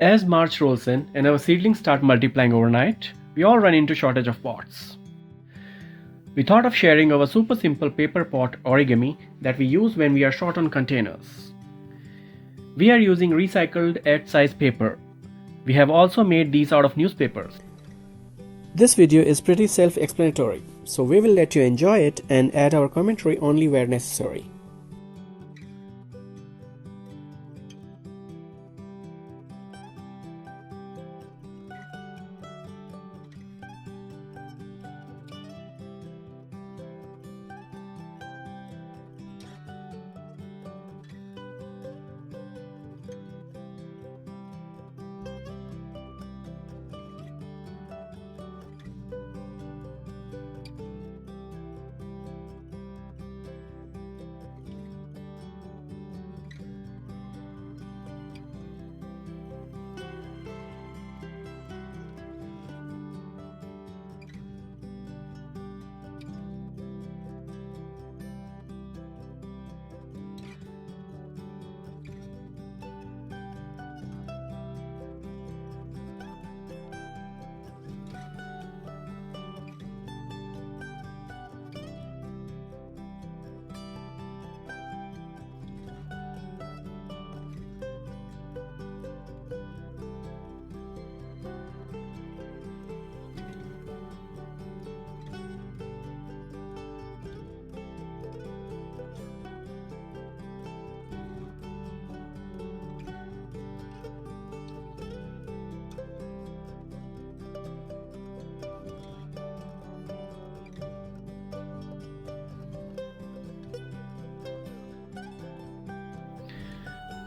As March rolls in and our seedlings start multiplying overnight, we all run into shortage of pots. We thought of sharing our super simple paper pot origami that we use when we are short on containers. We are using recycled edge-size paper. We have also made these out of newspapers. This video is pretty self-explanatory, so we will let you enjoy it and add our commentary only where necessary.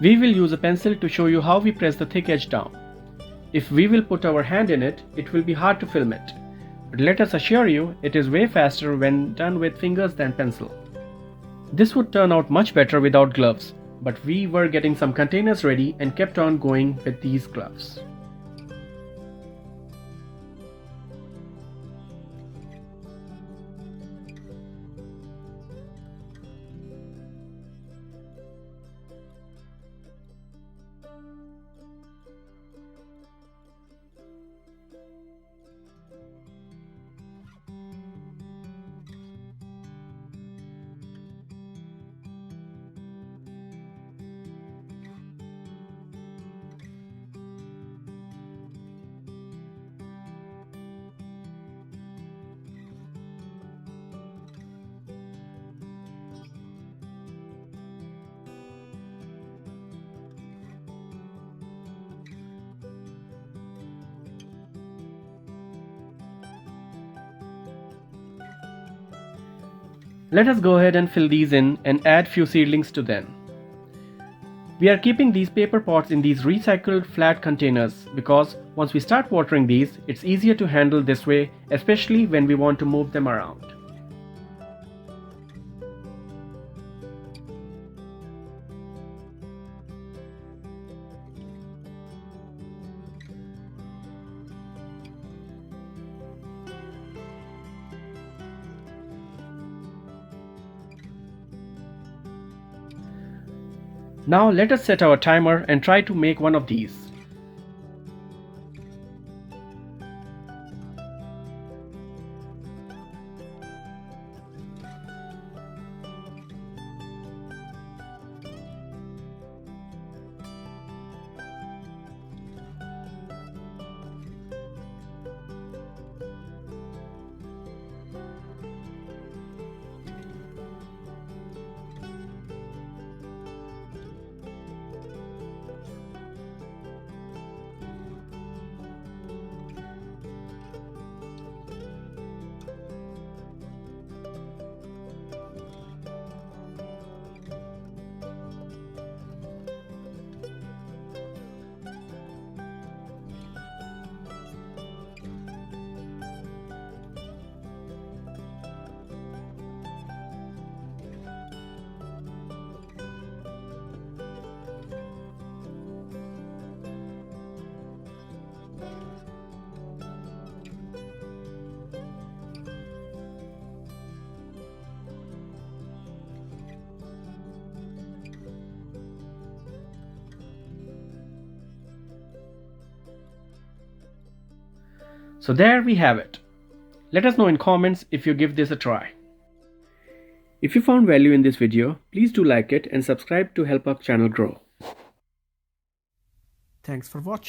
We will use a pencil to show you how we press the thick edge down. If we will put our hand in it, it will be hard to film it. But let us assure you, it is way faster when done with fingers than pencil. This would turn out much better without gloves, but we were getting some containers ready and kept on going with these gloves. Let us go ahead and fill these in and add few seedlings to them. We are keeping these paper pots in these recycled flat containers because once we start watering these, it's easier to handle this way, especially when we want to move them around. Now let us set our timer and try to make one of these. So there we have it. Let us know in comments if you give this a try. If you found value in this video, please do like it and subscribe to help our channel grow. Thanks for watching.